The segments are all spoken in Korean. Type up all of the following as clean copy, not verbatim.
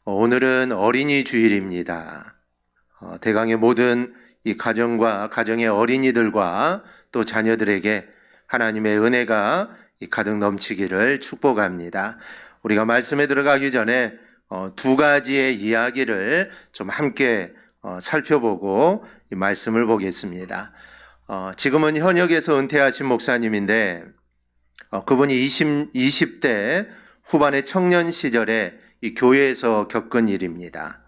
오늘은 어린이 주일입니다. 대강의 모든 이 가정과 가정의 어린이들과 또 자녀들에게 하나님의 은혜가 가득 넘치기를 축복합니다. 우리가 말씀에 들어가기 전에 두 가지의 이야기를 좀 함께 살펴보고 이 말씀을 보겠습니다. 지금은 현역에서 은퇴하신 목사님인데 그분이 20대 후반의 청년 시절에 이 교회에서 겪은 일입니다.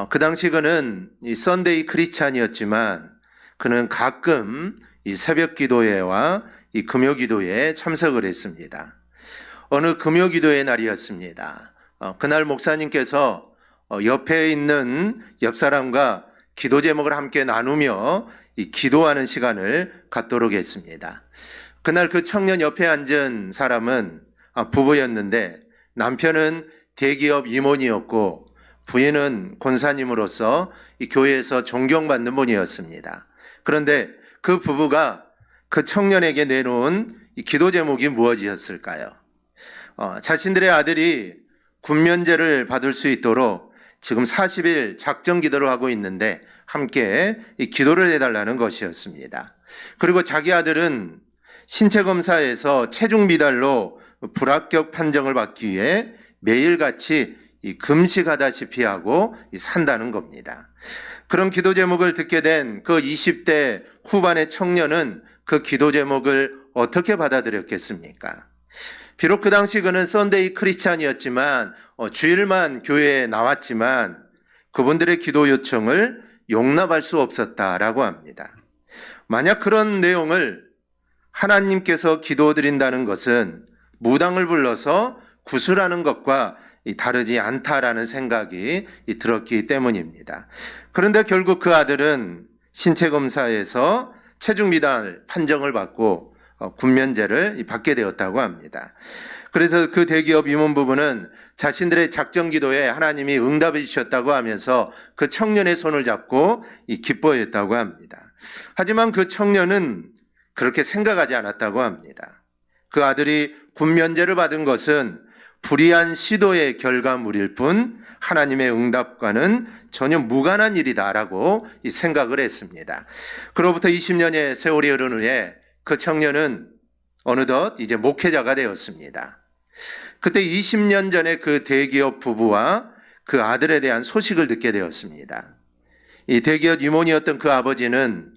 그 당시 그는 이 썬데이 크리스찬이었지만 그는 가끔 이 새벽 기도회와 이 금요 기도회에 참석을 했습니다. 어느 금요 기도회 날이었습니다. 그날 목사님께서 옆에 있는 옆 사람과 기도 제목을 함께 나누며 이 기도하는 시간을 갖도록 했습니다. 그날 그 청년 옆에 앉은 사람은 부부였는데 남편은 대기업 임원이었고 부인은 권사님으로서 이 교회에서 존경받는 분이었습니다. 그런데 그 부부가 그 청년에게 내놓은 이 기도 제목이 무엇이었을까요? 자신들의 아들이 군면제를 받을 수 있도록 지금 40일 작정 기도를 하고 있는데 함께 이 기도를 해달라는 것이었습니다. 그리고 자기 아들은 신체검사에서 체중 미달로 불합격 판정을 받기 위해 매일같이 금식하다시피 하고 산다는 겁니다. 그런 기도 제목을 듣게 된 그 20대 후반의 청년은 그 기도 제목을 어떻게 받아들였겠습니까? 비록 그 당시 그는 썬데이 크리스찬이었지만 주일만 교회에 나왔지만 그분들의 기도 요청을 용납할 수 없었다라고 합니다. 만약 그런 내용을 하나님께서 기도드린다는 것은 무당을 불러서 구슬하는 것과 다르지 않다라는 생각이 들었기 때문입니다. 그런데 결국 그 아들은 신체검사에서 체중 미달 판정을 받고 군면제를 받게 되었다고 합니다. 그래서 그 대기업 임원 부부는 자신들의 작정 기도에 하나님이 응답해 주셨다고 하면서 그 청년의 손을 잡고 기뻐했다고 합니다. 하지만 그 청년은 그렇게 생각하지 않았다고 합니다. 그 아들이 군면제를 받은 것은 불의한 시도의 결과물일 뿐 하나님의 응답과는 전혀 무관한 일이다라고 생각을 했습니다. 그로부터 20년의 세월이 흐른 후에 그 청년은 어느덧 이제 목회자가 되었습니다. 그때 20년 전에 그 대기업 부부와 그 아들에 대한 소식을 듣게 되었습니다. 이 대기업 임원이었던 그 아버지는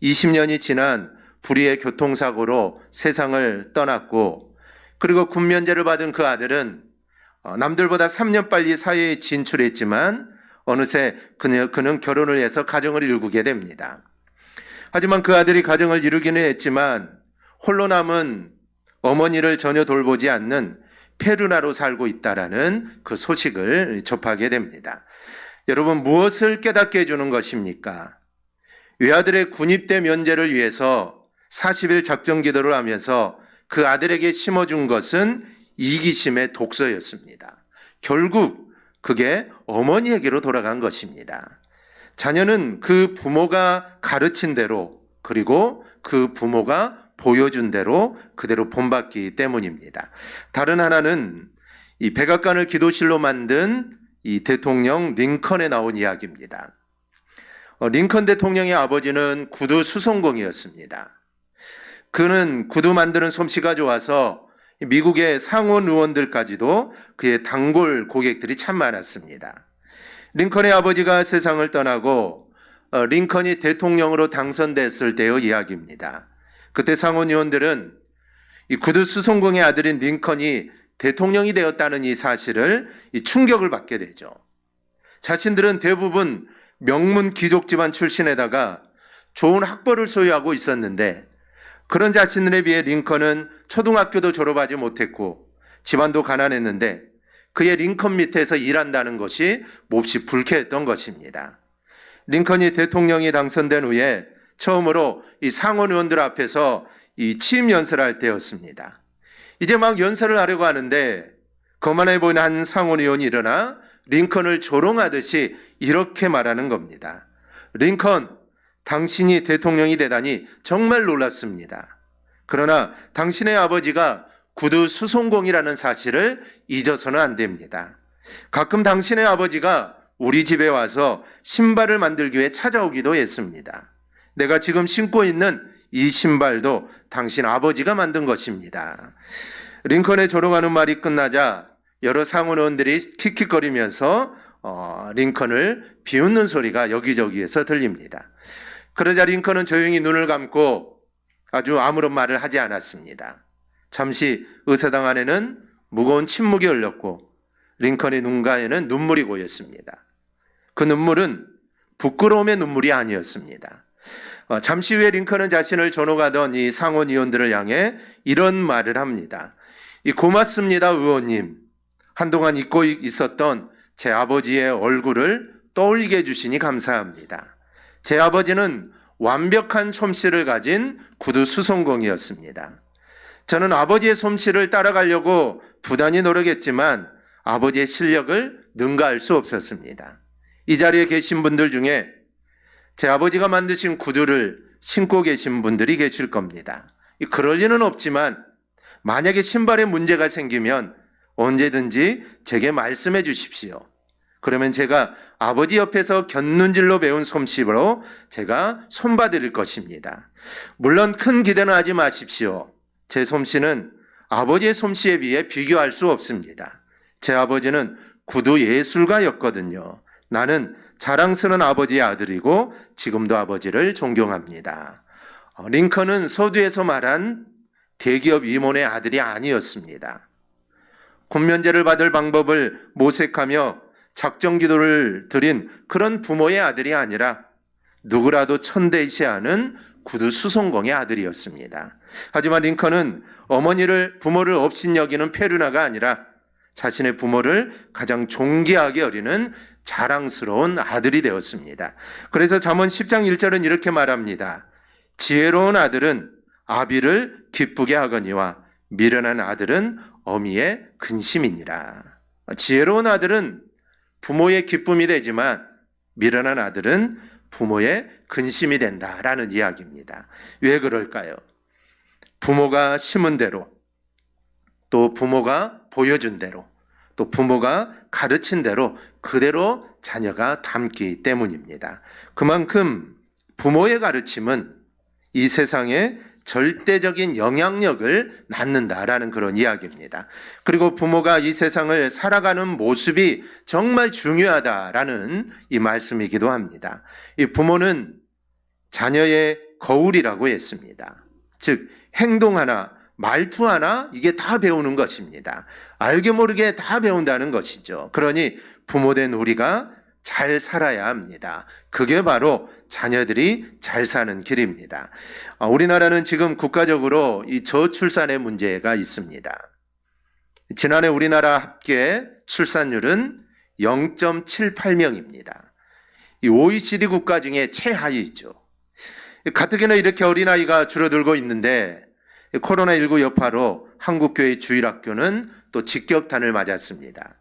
20년이 지난 불의의 교통사고로 세상을 떠났고 그리고 군면제를 받은 그 아들은 남들보다 3년 빨리 사회에 진출했지만 어느새 그는 결혼을 해서 가정을 이루게 됩니다. 하지만 그 아들이 가정을 이루기는 했지만 홀로 남은 어머니를 전혀 돌보지 않는 페루나로 살고 있다라는 그 소식을 접하게 됩니다. 여러분, 무엇을 깨닫게 해주는 것입니까? 외아들의 군입대 면제를 위해서 40일 작정 기도를 하면서 그 아들에게 심어준 것은 이기심의 독소였습니다. 결국 그게 어머니에게로 돌아간 것입니다. 자녀는 그 부모가 가르친 대로 그리고 그 부모가 보여준 대로 그대로 본받기 때문입니다. 다른 하나는 이 백악관을 기도실로 만든 이 대통령 링컨에 나온 이야기입니다. 링컨 대통령의 아버지는 구두 수송공이었습니다. 그는 구두 만드는 솜씨가 좋아서 미국의 상원 의원들까지도 그의 단골 고객들이 참 많았습니다. 링컨의 아버지가 세상을 떠나고 링컨이 대통령으로 당선됐을 때의 이야기입니다. 그때 상원 의원들은 이 구두 수송공의 아들인 링컨이 대통령이 되었다는 이 사실을 충격을 받게 되죠. 자신들은 대부분 명문 귀족 집안 출신에다가 좋은 학벌을 소유하고 있었는데 그런 자신들에 비해 링컨은 초등학교도 졸업하지 못했고 집안도 가난했는데 그의 링컨 밑에서 일한다는 것이 몹시 불쾌했던 것입니다. 링컨이 대통령이 당선된 후에 처음으로 이 상원 의원들 앞에서 이 취임 연설을 할 때였습니다. 이제 막 연설을 하려고 하는데 거만해 보이는 한 상원 의원이 일어나 링컨을 조롱하듯이 이렇게 말하는 겁니다. 링컨, 당신이 대통령이 되다니 정말 놀랍습니다. 그러나 당신의 아버지가 구두 수송공이라는 사실을 잊어서는 안 됩니다. 가끔 당신의 아버지가 우리 집에 와서 신발을 만들기 위해 찾아오기도 했습니다. 내가 지금 신고 있는 이 신발도 당신 아버지가 만든 것입니다. 링컨의 조롱하는 말이 끝나자 여러 상원의원들이 킥킥거리면서 링컨을 비웃는 소리가 여기저기에서 들립니다. 그러자 링컨은 조용히 눈을 감고 아주 아무런 말을 하지 않았습니다. 잠시 의사당 안에는 무거운 침묵이 흘렀고 링컨의 눈가에는 눈물이 고였습니다. 그 눈물은 부끄러움의 눈물이 아니었습니다. 잠시 후에 링컨은 자신을 존혹하던 이 상원 의원들을 향해 이런 말을 합니다. 고맙습니다, 의원님. 한동안 잊고 있었던 제 아버지의 얼굴을 떠올리게 해주시니 감사합니다. 제 아버지는 완벽한 솜씨를 가진 구두 수송공이었습니다. 저는 아버지의 솜씨를 따라가려고 부단히 노력했지만 아버지의 실력을 능가할 수 없었습니다. 이 자리에 계신 분들 중에 제 아버지가 만드신 구두를 신고 계신 분들이 계실 겁니다. 그럴 리는 없지만 만약에 신발에 문제가 생기면 언제든지 제게 말씀해 주십시오. 그러면 제가 아버지 옆에서 곁눈질로 배운 솜씨로 제가 손봐드릴 것입니다. 물론 큰 기대는 하지 마십시오. 제 솜씨는 아버지의 솜씨에 비해 비교할 수 없습니다. 제 아버지는 구두 예술가였거든요. 나는 자랑스러운 아버지의 아들이고 지금도 아버지를 존경합니다. 링컨은 서두에서 말한 대기업 임원의 아들이 아니었습니다. 군면제를 받을 방법을 모색하며 작정기도를 드린 그런 부모의 아들이 아니라 누구라도 천대시하는 구두 수송공의 아들이었습니다. 하지만 링컨은 부모를 업신여기는 페루나가 아니라 자신의 부모를 가장 존귀하게 여기는 자랑스러운 아들이 되었습니다. 그래서 잠언 10장 1절은 이렇게 말합니다. 지혜로운 아들은 아비를 기쁘게 하거니와 미련한 아들은 어미의 근심이니라. 지혜로운 아들은 부모의 기쁨이 되지만 미련한 아들은 부모의 근심이 된다라는 이야기입니다. 왜 그럴까요? 부모가 심은 대로, 또 부모가 보여준 대로, 또 부모가 가르친 대로 그대로 자녀가 닮기 때문입니다. 그만큼 부모의 가르침은 이 세상에 절대적인 영향력을 낳는다라는 그런 이야기입니다. 그리고 부모가 이 세상을 살아가는 모습이 정말 중요하다라는 이 말씀이기도 합니다. 이 부모는 자녀의 거울이라고 했습니다. 즉 행동 하나, 말투 하나 이게 다 배우는 것입니다. 알게 모르게 다 배운다는 것이죠. 그러니 부모된 우리가 잘 살아야 합니다. 그게 바로 자녀들이 잘 사는 길입니다. 우리나라는 지금 국가적으로 이 저출산의 문제가 있습니다. 지난해 우리나라 합계 출산율은 0.78명입니다. 이 OECD 국가 중에 최하위죠. 가뜩이나 이렇게 어린아이가 줄어들고 있는데 코로나19 여파로 한국교회 주일학교는 또 직격탄을 맞았습니다.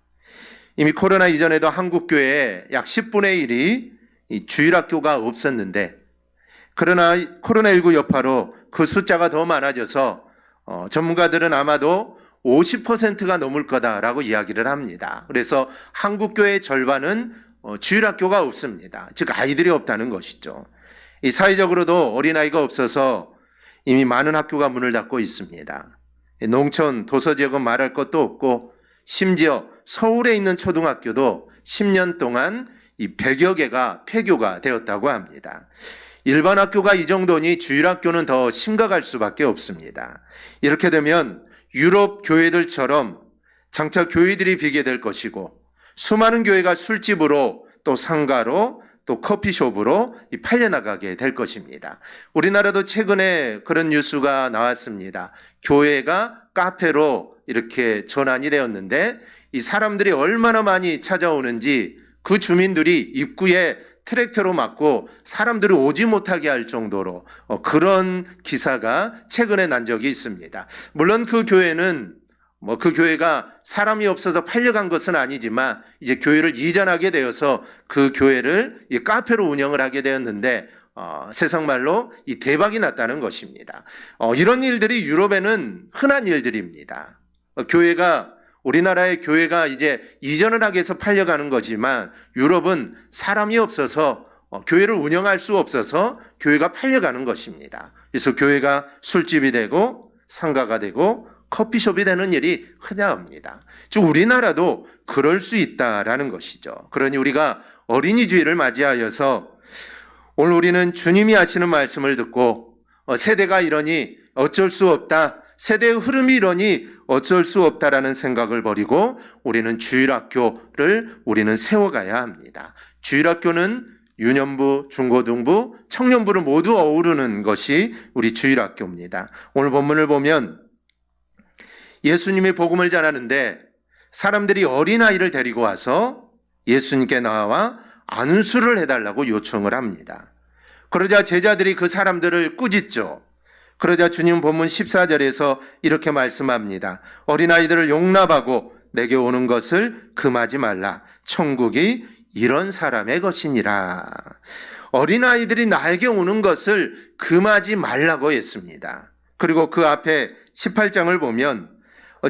이미 코로나 이전에도 한국교회에 약 10분의 1이 이 주일학교가 없었는데 그러나 코로나19 여파로 그 숫자가 더 많아져서 전문가들은 아마도 50%가 넘을 거다라고 이야기를 합니다. 그래서 한국교회의 절반은 주일학교가 없습니다. 즉 아이들이 없다는 것이죠. 이 사회적으로도 어린아이가 없어서 이미 많은 학교가 문을 닫고 있습니다. 농촌 도서지역은 말할 것도 없고 심지어 서울에 있는 초등학교도 10년 동안 이 100여 개가 폐교가 되었다고 합니다. 일반 학교가 이 정도니 주일학교는 더 심각할 수밖에 없습니다. 이렇게 되면 유럽 교회들처럼 장차 교회들이 비게 될 것이고 수많은 교회가 술집으로 또 상가로 또 커피숍으로 팔려나가게 될 것입니다. 우리나라도 최근에 그런 뉴스가 나왔습니다. 교회가 카페로 이렇게 전환이 되었는데 이 사람들이 얼마나 많이 찾아오는지 그 주민들이 입구에 트랙터로 막고 사람들이 오지 못하게 할 정도로 그런 기사가 최근에 난 적이 있습니다. 물론 그 교회는 그 교회가 사람이 없어서 팔려간 것은 아니지만 이제 교회를 이전하게 되어서 그 교회를 이 카페로 운영을 하게 되었는데 세상 말로 이 대박이 났다는 것입니다. 이런 일들이 유럽에는 흔한 일들입니다. 교회가 우리나라의 교회가 이제 이전을 하기 위해서 팔려가는 거지만 유럽은 사람이 없어서 교회를 운영할 수 없어서 교회가 팔려가는 것입니다. 그래서 교회가 술집이 되고 상가가 되고 커피숍이 되는 일이 흔합니다. 즉 우리나라도 그럴 수 있다라는 것이죠. 그러니 우리가 어린이 주일을 맞이하여서 오늘 우리는 주님이 하시는 말씀을 듣고 세대가 이러니 어쩔 수 없다, 세대의 흐름이 이러니 어쩔 수 없다라는 생각을 버리고 우리는 주일학교를 우리는 세워가야 합니다. 주일학교는 유년부, 중고등부, 청년부를 모두 어우르는 것이 우리 주일학교입니다. 오늘 본문을 보면 예수님이 복음을 전하는데 사람들이 어린아이를 데리고 와서 예수님께 나와 안수를 해달라고 요청을 합니다. 그러자 제자들이 그 사람들을 꾸짖죠. 그러자 주님 본문 14절에서 이렇게 말씀합니다. 어린아이들을 용납하고 내게 오는 것을 금하지 말라. 천국이 이런 사람의 것이니라. 어린아이들이 나에게 오는 것을 금하지 말라고 했습니다. 그리고 그 앞에 18장을 보면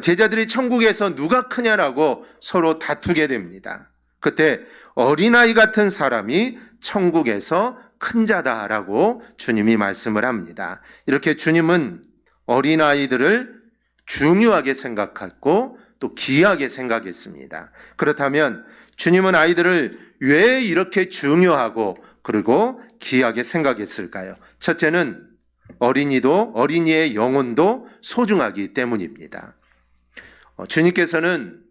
제자들이 천국에서 누가 크냐라고 서로 다투게 됩니다. 그때 어린아이 같은 사람이 천국에서 큰 자다라고 주님이 말씀을 합니다. 이렇게 주님은 어린아이들을 중요하게 생각했고 또 귀하게 생각했습니다. 그렇다면 주님은 아이들을 왜 이렇게 중요하고 그리고 귀하게 생각했을까요? 첫째는 어린이의 영혼도 소중하기 때문입니다. 주님께서는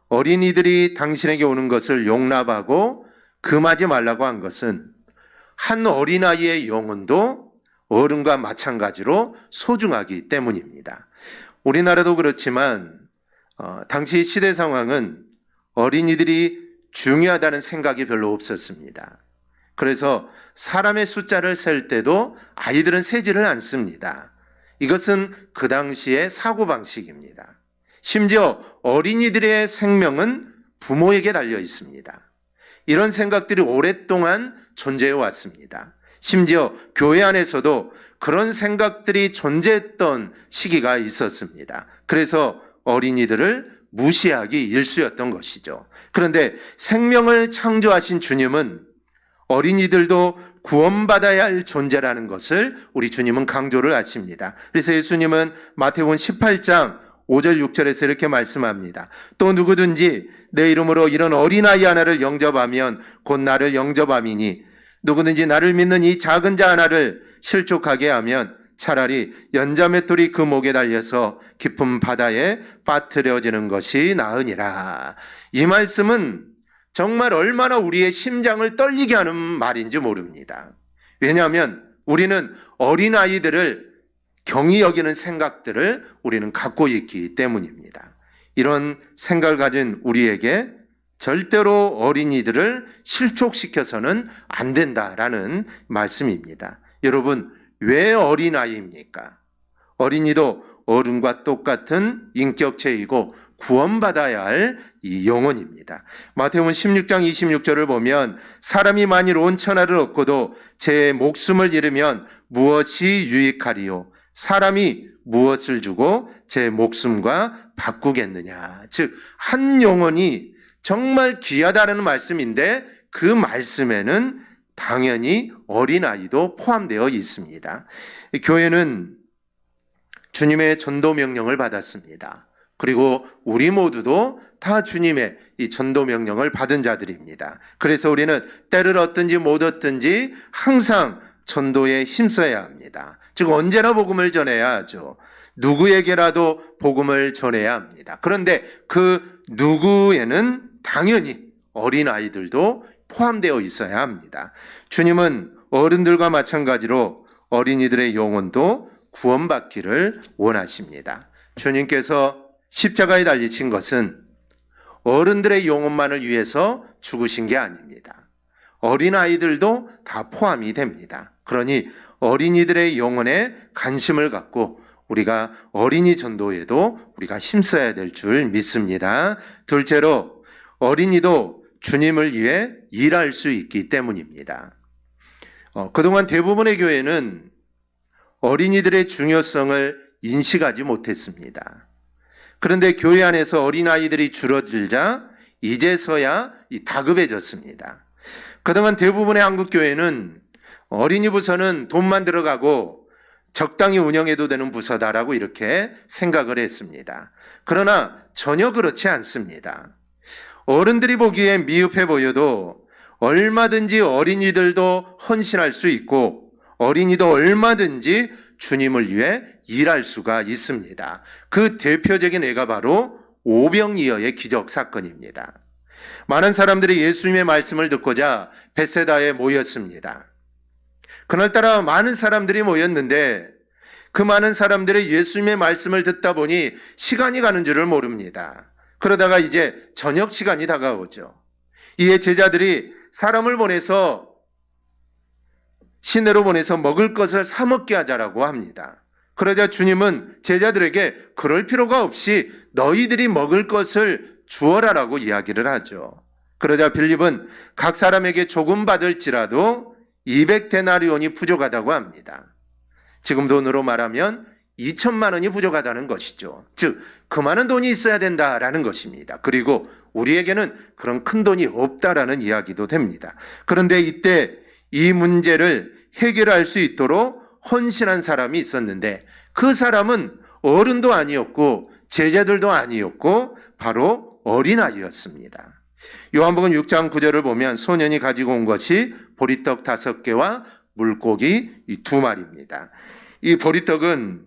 어린이들이 당신에게 오는 것을 용납하고 금하지 말라고 한 것은 한 어린아이의 영혼도 어른과 마찬가지로 소중하기 때문입니다. 우리나라도 그렇지만 당시 시대 상황은 어린이들이 중요하다는 생각이 별로 없었습니다. 그래서 사람의 숫자를 셀 때도 아이들은 세지를 않습니다. 이것은 그 당시의 사고방식입니다. 심지어 어린이들의 생명은 부모에게 달려 있습니다. 이런 생각들이 오랫동안 존재해 왔습니다. 심지어 교회 안에서도 그런 생각들이 존재했던 시기가 있었습니다. 그래서 어린이들을 무시하기 일쑤였던 것이죠. 그런데 생명을 창조하신 주님은 어린이들도 구원받아야 할 존재라는 것을 우리 주님은 강조를 하십니다. 그래서 예수님은 마태복음 18장 5절 6절에서 이렇게 말씀합니다. 또 누구든지 내 이름으로 이런 어린아이 하나를 영접하면 곧 나를 영접함이니 누구든지 나를 믿는 이 작은 자 하나를 실족하게 하면 차라리 연자맷돌이 그 목에 달려서 깊은 바다에 빠뜨려지는 것이 나으니라. 이 말씀은 정말 얼마나 우리의 심장을 떨리게 하는 말인지 모릅니다. 왜냐하면 우리는 어린아이들을 경히 여기는 생각들을 우리는 갖고 있기 때문입니다. 이런 생각을 가진 우리에게 절대로 어린이들을 실족시켜서는 안 된다라는 말씀입니다. 여러분, 왜 어린아이입니까? 어린이도 어른과 똑같은 인격체이고 구원받아야 할 이 영혼입니다. 마태복음 16장 26절을 보면 사람이 만일 온 천하를 얻고도 제 목숨을 잃으면 무엇이 유익하리요? 사람이 무엇을 주고 제 목숨과 바꾸겠느냐? 즉, 한 영혼이 정말 귀하다는 말씀인데 그 말씀에는 당연히 어린아이도 포함되어 있습니다. 교회는 주님의 전도 명령을 받았습니다. 그리고 우리 모두도 다 주님의 이 전도 명령을 받은 자들입니다. 그래서 우리는 때를 얻든지 못 얻든지 항상 전도에 힘써야 합니다. 즉 언제나 복음을 전해야 하죠. 누구에게라도 복음을 전해야 합니다. 그런데 그 누구에는 당연히 어린아이들도 포함되어 있어야 합니다. 주님은 어른들과 마찬가지로 어린이들의 영혼도 구원받기를 원하십니다. 주님께서 십자가에 달리신 것은 어른들의 영혼만을 위해서 죽으신 게 아닙니다. 어린아이들도 다 포함이 됩니다. 그러니 어린이들의 영혼에 관심을 갖고 우리가 어린이 전도에도 우리가 힘써야 될 줄 믿습니다. 둘째로 어린이도 주님을 위해 일할 수 있기 때문입니다. 그동안 대부분의 교회는 어린이들의 중요성을 인식하지 못했습니다. 그런데 교회 안에서 어린아이들이 줄어들자 이제서야 다급해졌습니다. 그동안 대부분의 한국 교회는 어린이 부서는 돈만 들어가고 적당히 운영해도 되는 부서다라고 이렇게 생각을 했습니다. 그러나 전혀 그렇지 않습니다. 어른들이 보기에 미흡해 보여도 얼마든지 어린이들도 헌신할 수 있고 어린이도 얼마든지 주님을 위해 일할 수가 있습니다. 그 대표적인 예가 바로 오병이어의 기적 사건입니다. 많은 사람들이 예수님의 말씀을 듣고자 벳세다에 모였습니다. 그날따라 많은 사람들이 모였는데 그 많은 사람들이 예수님의 말씀을 듣다 보니 시간이 가는 줄을 모릅니다. 그러다가 이제 저녁 시간이 다가오죠. 이에 제자들이 사람을 보내서 시내로 보내서 먹을 것을 사 먹게 하자라고 합니다. 그러자 주님은 제자들에게 그럴 필요가 없이 너희들이 먹을 것을 주어라라고 이야기를 하죠. 그러자 빌립은 각 사람에게 조금 받을지라도 200데나리온이 부족하다고 합니다. 지금 돈으로 말하면 2천만 원이 부족하다는 것이죠. 즉 그 많은 돈이 있어야 된다라는 것입니다. 그리고 우리에게는 그런 큰 돈이 없다라는 이야기도 됩니다. 그런데 이때 이 문제를 해결할 수 있도록 헌신한 사람이 있었는데 그 사람은 어른도 아니었고 제자들도 아니었고 바로 어린아이였습니다. 요한복음 6장 9절을 보면 소년이 가지고 온 것이 보리떡 5개와 물고기 2마리입니다. 이 보리떡은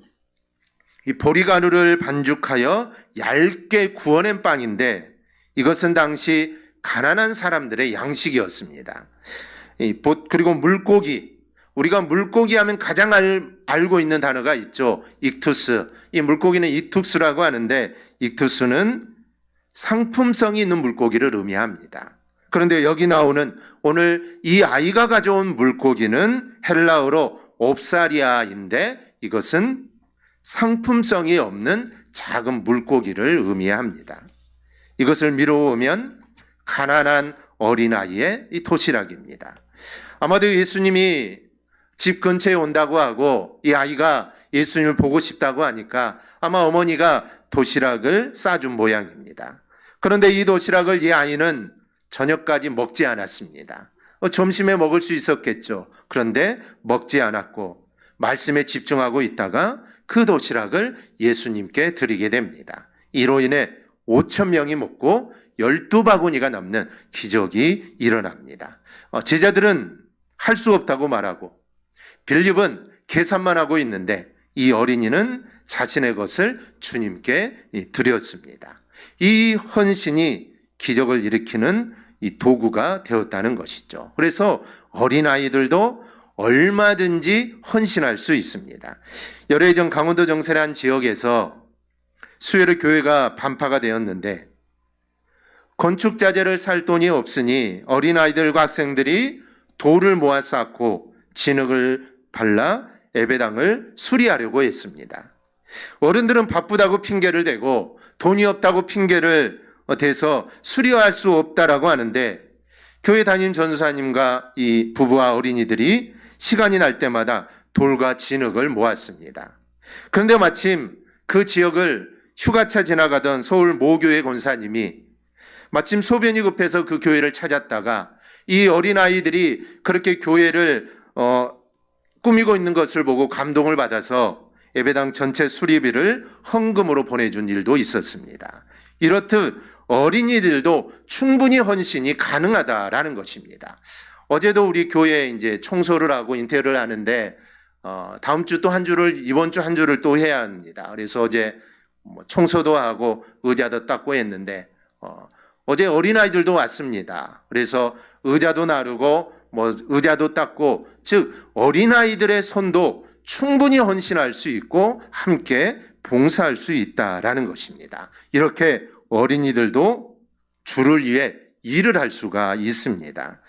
이 보리가루를 반죽하여 얇게 구워낸 빵인데 이것은 당시 가난한 사람들의 양식이었습니다. 그리고 물고기, 우리가 물고기 하면 가장 알고 있는 단어가 있죠. 익투스. 이 물고기는 이투스라고 하는데 익투스는 상품성이 있는 물고기를 의미합니다. 그런데 여기 나오는 오늘 이 아이가 가져온 물고기는 헬라어로 옵사리아인데 이것은 상품성이 없는 작은 물고기를 의미합니다. 이것을 미루면 가난한 어린아이의 이 도시락입니다. 아마도 예수님이 집 근처에 온다고 하고 이 아이가 예수님을 보고 싶다고 하니까 아마 어머니가 도시락을 싸준 모양입니다. 그런데 이 도시락을 이 아이는 저녁까지 먹지 않았습니다. 점심에 먹을 수 있었겠죠. 그런데 먹지 않았고 말씀에 집중하고 있다가 그 도시락을 예수님께 드리게 됩니다. 이로 인해 5,000명이 먹고 12바구니가 남는 기적이 일어납니다. 제자들은 할 수 없다고 말하고 빌립은 계산만 하고 있는데 이 어린이는 자신의 것을 주님께 드렸습니다. 이 헌신이 기적을 일으키는 이 도구가 되었다는 것이죠. 그래서 어린아이들도 얼마든지 헌신할 수 있습니다. 열애 전 강원도 정선의 지역에서 수요일에 교회가 반파가 되었는데 건축자재를 살 돈이 없으니 어린아이들과 학생들이 돌을 모아 쌓고 진흙을 발라 예배당을 수리하려고 했습니다. 어른들은 바쁘다고 핑계를 대고 돈이 없다고 핑계를 대서 수리할 수 없다라고 하는데 교회 담임 전사님과 이 부부와 어린이들이 시간이 날 때마다 돌과 진흙을 모았습니다. 그런데 마침 그 지역을 휴가차 지나가던 서울 모교회 권사님이 마침 소변이 급해서 그 교회를 찾았다가 이 어린아이들이 그렇게 교회를 꾸미고 있는 것을 보고 감동을 받아서 예배당 전체 수리비를 헌금으로 보내준 일도 있었습니다. 이렇듯 어린이들도 충분히 헌신이 가능하다라는 것입니다. 어제도 우리 교회에 이제 청소를 하고 인테리어를 하는데 다음 주 또 한 주를 이번 주 한 주를 또 해야 합니다. 그래서 어제 청소도 하고 의자도 닦고 했는데 어제 어린아이들도 왔습니다. 그래서 의자도 나르고 의자도 닦고 즉 어린아이들의 손도 충분히 헌신할 수 있고 함께 봉사할 수 있다라는 것입니다. 이렇게 어린이들도 주를 위해 일을 할 수가 있습니다.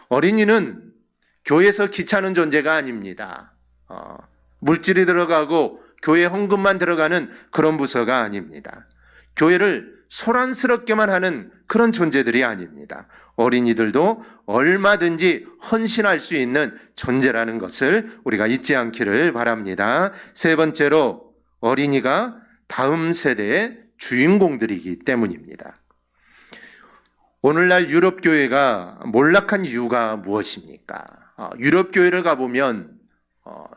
어린이는 교회에서 귀찮은 존재가 아닙니다. 물질이 들어가고 교회 헌금만 들어가는 그런 부서가 아닙니다. 교회를 소란스럽게만 하는 그런 존재들이 아닙니다. 어린이들도 얼마든지 헌신할 수 있는 존재라는 것을 우리가 잊지 않기를 바랍니다. 세 번째로 어린이가 다음 세대의 주인공들이기 때문입니다. 오늘날 유럽 교회가 몰락한 이유가 무엇입니까? 유럽 교회를 가보면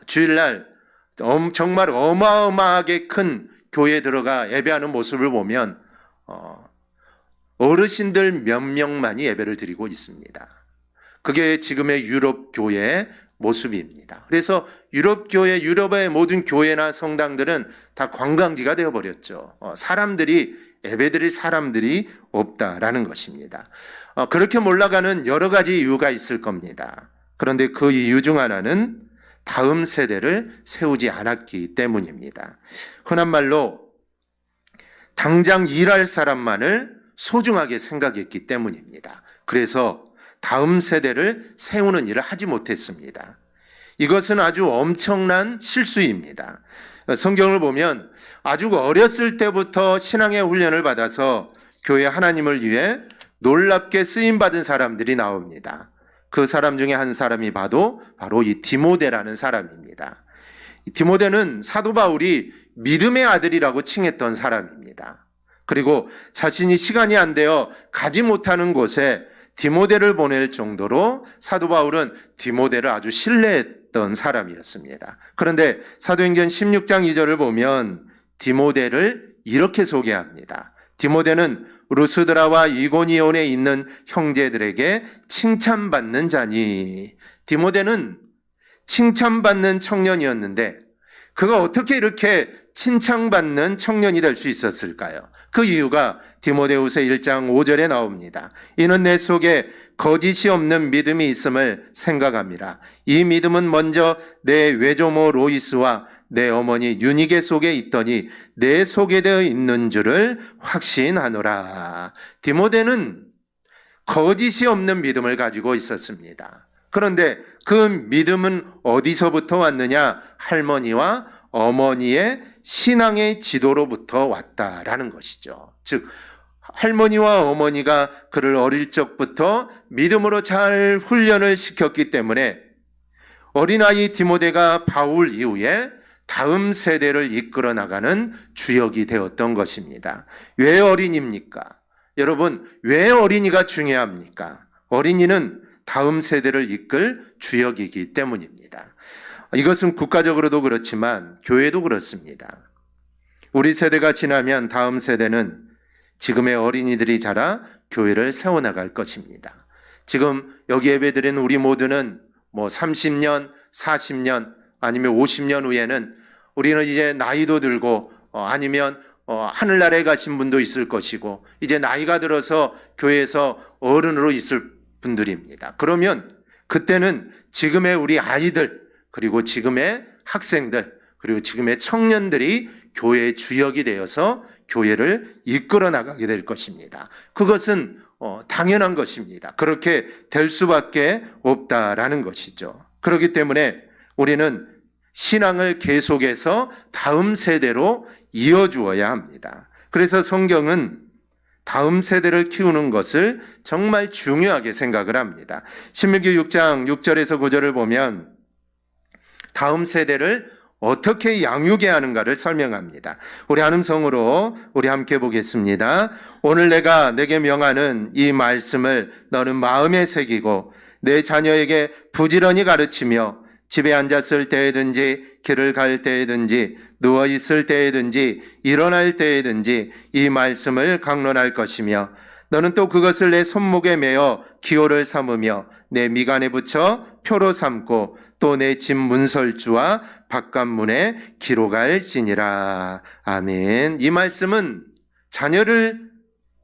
주일날 정말 어마어마하게 큰 교회에 들어가 예배하는 모습을 보면 어르신들 몇 명만이 예배를 드리고 있습니다. 그게 지금의 유럽 교회의 모습입니다. 그래서 유럽 교회, 유럽의 모든 교회나 성당들은 다 관광지가 되어버렸죠. 예배드릴 사람들이 없다라는 것입니다. 그렇게 몰락하는 여러 가지 이유가 있을 겁니다. 그런데 그 이유 중 하나는 다음 세대를 세우지 않았기 때문입니다. 흔한 말로 당장 일할 사람만을 소중하게 생각했기 때문입니다. 그래서 다음 세대를 세우는 일을 하지 못했습니다. 이것은 아주 엄청난 실수입니다. 성경을 보면 아주 어렸을 때부터 신앙의 훈련을 받아서 교회 하나님을 위해 놀랍게 쓰임받은 사람들이 나옵니다. 그 사람 중에 한 사람이 바로 이 디모데라는 사람입니다. 디모데는 사도 바울이 믿음의 아들이라고 칭했던 사람입니다. 그리고 자신이 시간이 안 되어 가지 못하는 곳에 디모데를 보낼 정도로 사도 바울은 디모데를 아주 신뢰했던 사람이었습니다. 그런데 사도행전 16장 2절을 보면 디모데를 이렇게 소개합니다. 디모데는 루스드라와 이고니온에 있는 형제들에게 칭찬받는 자니. 디모데는 칭찬받는 청년이었는데 그가 어떻게 이렇게 칭찬받는 청년이 될 수 있었을까요? 그 이유가 디모데후서 1장 5절에 나옵니다. 이는 내 속에 거짓이 없는 믿음이 있음을 생각합니다. 이 믿음은 먼저 내 외조모 로이스와 내 어머니 유니게 속에 있더니 내 속에 되어 있는 줄을 확신하노라. 디모데는 거짓이 없는 믿음을 가지고 있었습니다. 그런데 그 믿음은 어디서부터 왔느냐? 할머니와 어머니의 신앙의 지도로부터 왔다라는 것이죠. 즉 할머니와 어머니가 그를 어릴 적부터 믿음으로 잘 훈련을 시켰기 때문에 어린아이 디모데가 바울 이후에 다음 세대를 이끌어 나가는 주역이 되었던 것입니다. 왜 어린입니까? 여러분, 왜 어린이가 중요합니까? 어린이는 다음 세대를 이끌 주역이기 때문입니다. 이것은 국가적으로도 그렇지만 교회도 그렇습니다. 우리 세대가 지나면 다음 세대는 지금의 어린이들이 자라 교회를 세워나갈 것입니다. 지금 여기 예배드리는 우리 모두는 30년, 40년 아니면 50년 후에는 우리는 이제 나이도 들고 아니면 하늘나라에 가신 분도 있을 것이고 이제 나이가 들어서 교회에서 어른으로 있을 분들입니다. 그러면 그때는 지금의 우리 아이들 그리고 지금의 학생들 그리고 지금의 청년들이 교회의 주역이 되어서 교회를 이끌어 나가게 될 것입니다. 그것은 당연한 것입니다. 그렇게 될 수밖에 없다라는 것이죠. 그렇기 때문에 우리는 신앙을 계속해서 다음 세대로 이어주어야 합니다. 그래서 성경은 다음 세대를 키우는 것을 정말 중요하게 생각을 합니다. 신명기 6장 6절에서 9절을 보면 다음 세대를 어떻게 양육해야 하는가를 설명합니다. 우리 한음성으로 우리 함께 보겠습니다. 오늘 내가 내게 명하는 이 말씀을 너는 마음에 새기고 내 자녀에게 부지런히 가르치며 집에 앉았을 때에든지 길을 갈 때에든지 누워 있을 때에든지 일어날 때에든지 이 말씀을 강론할 것이며 너는 또 그것을 내 손목에 매어 기호를 삼으며 내 미간에 붙여 표로 삼고 또 내 집 문설주와 바깥문에 기록할지니라. 아멘. 이 말씀은 자녀를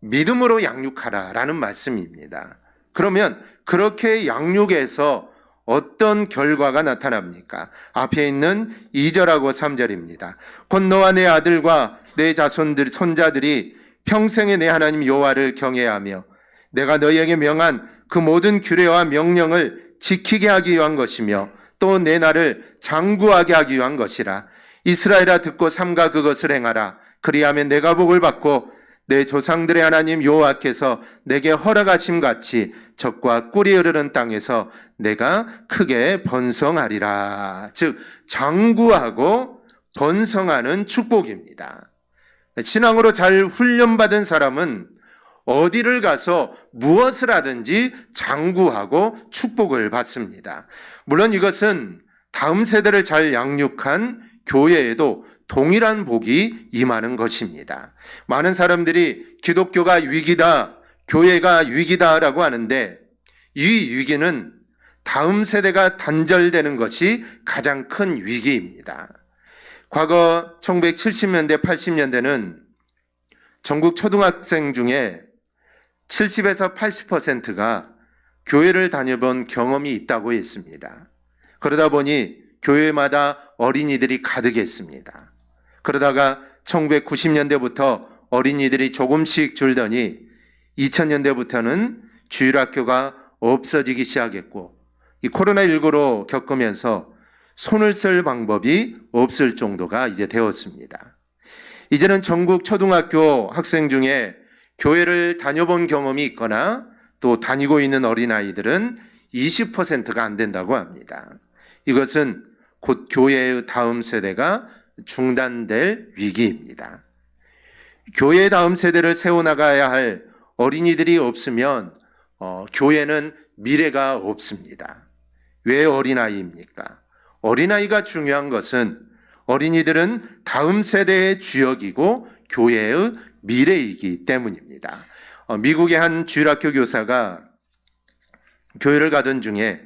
믿음으로 양육하라라는 말씀입니다. 그러면 그렇게 양육해서 어떤 결과가 나타납니까? 앞에 있는 2절하고 3절입니다. 곧 너와 내 아들과 내 자손들 손자들이 평생에 내 하나님 여호와를 경외하며 내가 너희에게 명한 그 모든 규례와 명령을 지키게 하기 위한 것이며 또 내 나를 장구하게 하기 위한 것이라. 이스라엘아 듣고 삼가 그것을 행하라. 그리하면 내가 복을 받고 내 조상들의 하나님 여호와께서 내게 허락하심 같이 적과 꿀이 흐르는 땅에서 내가 크게 번성하리라. 즉 장구하고 번성하는 축복입니다. 신앙으로 잘 훈련받은 사람은 어디를 가서 무엇을 하든지 장구하고 축복을 받습니다. 물론 이것은 다음 세대를 잘 양육한 교회에도 동일한 복이 임하는 것입니다. 많은 사람들이 기독교가 위기다, 교회가 위기다라고 하는데 이 위기는 다음 세대가 단절되는 것이 가장 큰 위기입니다. 과거 1970년대, 80년대는 전국 초등학생 중에 70에서 80%가 교회를 다녀본 경험이 있다고 했습니다. 그러다 보니 교회마다 어린이들이 가득했습니다. 그러다가 1990년대부터 어린이들이 조금씩 줄더니 2000년대부터는 주일학교가 없어지기 시작했고 이 코로나19로 겪으면서 손을 쓸 방법이 없을 정도가 이제 되었습니다. 이제는 전국 초등학교 학생 중에 교회를 다녀본 경험이 있거나 또 다니고 있는 어린아이들은 20%가 안 된다고 합니다. 이것은 곧 교회의 다음 세대가 중단될 위기입니다. 교회의 다음 세대를 세워나가야 할 어린이들이 없으면 교회는 미래가 없습니다. 왜 어린아이입니까? 어린아이가 중요한 것은 어린이들은 다음 세대의 주역이고 교회의 미래이기 때문입니다. 미국의 한 주일학교 교사가 교회를 가던 중에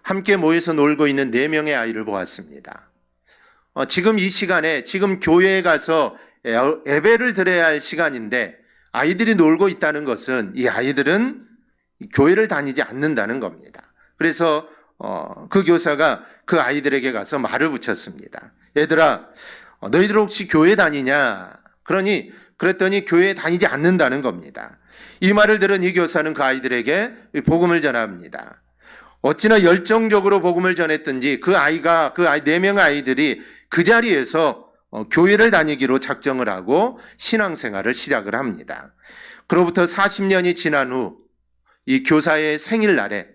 함께 모여서 놀고 있는 4명의 아이를 보았습니다. 지금 이 시간에 지금 교회에 가서 예배를 드려야 할 시간인데 아이들이 놀고 있다는 것은 이 아이들은 교회를 다니지 않는다는 겁니다. 그래서 그 교사가 그 아이들에게 가서 말을 붙였습니다. 얘들아, 너희들 혹시 교회 다니냐? 그랬더니 교회에 다니지 않는다는 겁니다. 이 말을 들은 이 교사는 그 아이들에게 복음을 전합니다. 어찌나 열정적으로 복음을 전했든지 그 4명의 아이들이 그 자리에서 교회를 다니기로 작정을 하고 신앙생활을 시작을 합니다. 그로부터 40년이 지난 후 이 교사의 생일날에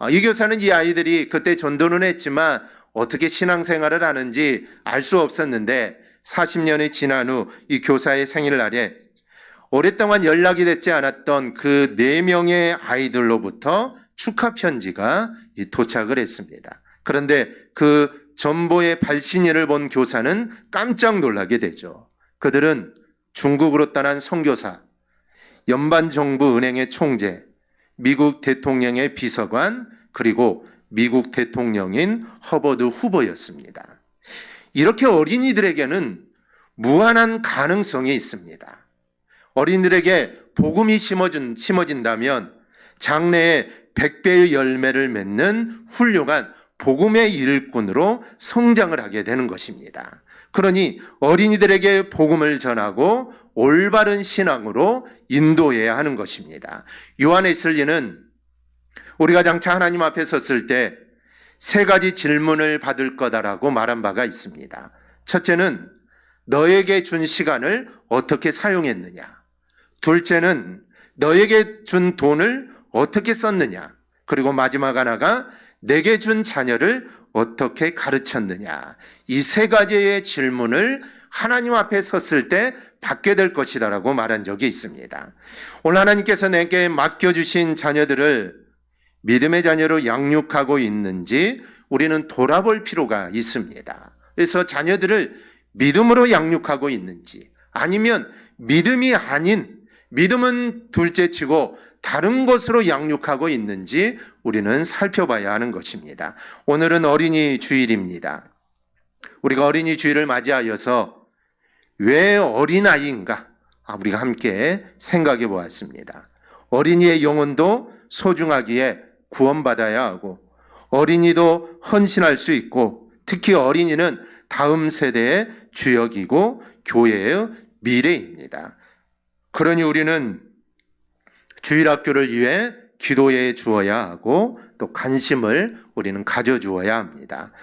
이 교사는 이 아이들이 그때 전도는 했지만 어떻게 신앙생활을 하는지 알 수 없었는데 40년이 지난 후 이 교사의 생일날에 오랫동안 연락이 되지 않았던 그 4명의 아이들로부터 축하 편지가 도착을 했습니다. 그런데 그 전보의 발신일을 본 교사는 깜짝 놀라게 되죠. 그들은 중국으로 떠난 선교사, 연방정부은행의 총재, 미국 대통령의 비서관, 그리고 미국 대통령인 허버드 후보였습니다. 이렇게 어린이들에게는 무한한 가능성이 있습니다. 어린이들에게 복음이 심어진다면 장래에 100배의 열매를 맺는 훌륭한 복음의 일꾼으로 성장을 하게 되는 것입니다. 그러니 어린이들에게 복음을 전하고 올바른 신앙으로 인도해야 하는 것입니다. 요한 웨슬리는 우리가 장차 하나님 앞에 섰을 때 3가지 질문을 받을 거다라고 말한 바가 있습니다. 첫째는 너에게 준 시간을 어떻게 사용했느냐? 둘째는 너에게 준 돈을 어떻게 썼느냐? 그리고 마지막 하나가 내게 준 자녀를 어떻게 가르쳤느냐? 이 3가지의 질문을 하나님 앞에 섰을 때 받게 될 것이다라고 말한 적이 있습니다. 오늘 하나님께서 내게 맡겨주신 자녀들을 믿음의 자녀로 양육하고 있는지 우리는 돌아볼 필요가 있습니다. 그래서 자녀들을 믿음으로 양육하고 있는지 아니면 믿음이 아닌 믿음은 둘째치고 다른 것으로 양육하고 있는지 우리는 살펴봐야 하는 것입니다. 오늘은 어린이 주일입니다. 우리가 어린이 주일을 맞이하여서 왜 어린아이인가? 우리가 함께 생각해 보았습니다. 어린이의 영혼도 소중하기에 구원받아야 하고 어린이도 헌신할 수 있고 특히 어린이는 다음 세대의 주역이고 교회의 미래입니다. 그러니 우리는 주일학교를 위해 기도해 주어야 하고 또 관심을 우리는 가져주어야 합니다.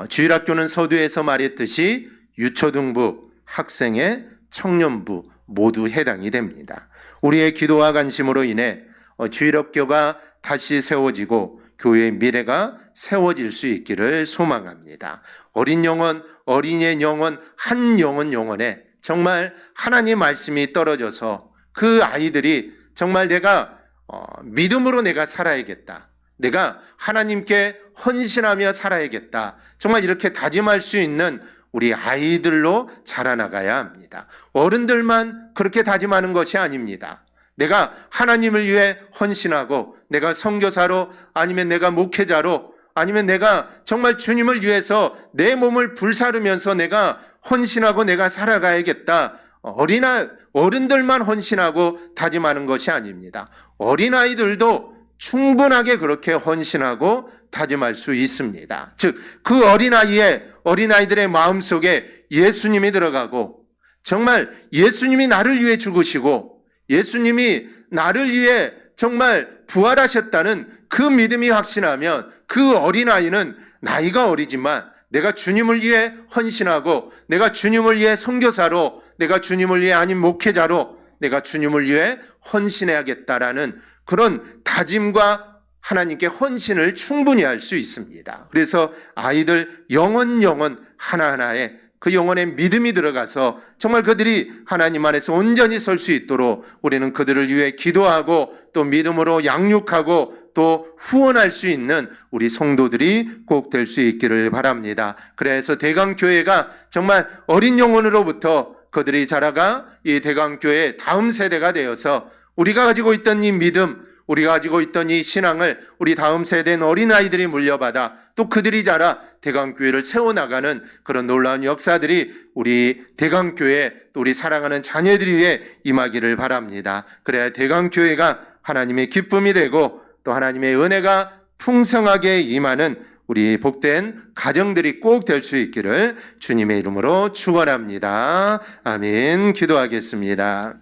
주일학교는 서두에서 말했듯이 유초등부, 학생회, 청년부 모두 해당이 됩니다. 우리의 기도와 관심으로 인해 주일학교가 다시 세워지고 교회의 미래가 세워질 수 있기를 소망합니다. 어린 영혼, 어린이의 영혼, 한 영혼에 정말 하나님 말씀이 떨어져서 그 아이들이 정말 내가 믿음으로 내가 살아야겠다. 내가 하나님께 헌신하며 살아야겠다. 정말 이렇게 다짐할 수 있는 우리 아이들로 자라나가야 합니다. 어른들만 그렇게 다짐하는 것이 아닙니다. 내가 하나님을 위해 헌신하고 내가 선교사로 아니면 내가 목회자로 아니면 내가 정말 주님을 위해서 내 몸을 불사르면서 내가 헌신하고 내가 살아가야겠다. 어른들만 헌신하고 다짐하는 것이 아닙니다. 어린아이들도 충분하게 그렇게 헌신하고 다짐할 수 있습니다. 즉, 그 어린아이들의 마음속에 예수님이 들어가고 정말 예수님이 나를 위해 죽으시고 예수님이 나를 위해 정말 부활하셨다는 그 믿음이 확신하면 그 어린아이는 나이가 어리지만 내가 주님을 위해 헌신하고 내가 주님을 위해 선교사로 내가 주님을 위해 아닌 목회자로 내가 주님을 위해 헌신해야겠다라는 그런 다짐과 하나님께 헌신을 충분히 할 수 있습니다. 그래서 아이들 영혼 하나하나에 그 영혼의 믿음이 들어가서 정말 그들이 하나님 안에서 온전히 설 수 있도록 우리는 그들을 위해 기도하고 또 믿음으로 양육하고 또 후원할 수 있는 우리 성도들이 꼭 될 수 있기를 바랍니다. 그래서 대강교회가 정말 어린 영혼으로부터 그들이 자라가 이 대강교회의 다음 세대가 되어서 우리가 가지고 있던 이 믿음, 우리가 가지고 있던 이 신앙을 우리 다음 세대인 어린아이들이 물려받아 또 그들이 자라 대강교회를 세워나가는 그런 놀라운 역사들이 우리 대강교회 또 우리 사랑하는 자녀들 위해 임하기를 바랍니다. 그래야 대강교회가 하나님의 기쁨이 되고 또 하나님의 은혜가 풍성하게 임하는 우리 복된 가정들이 꼭 될 수 있기를 주님의 이름으로 축원합니다. 아멘. 기도하겠습니다.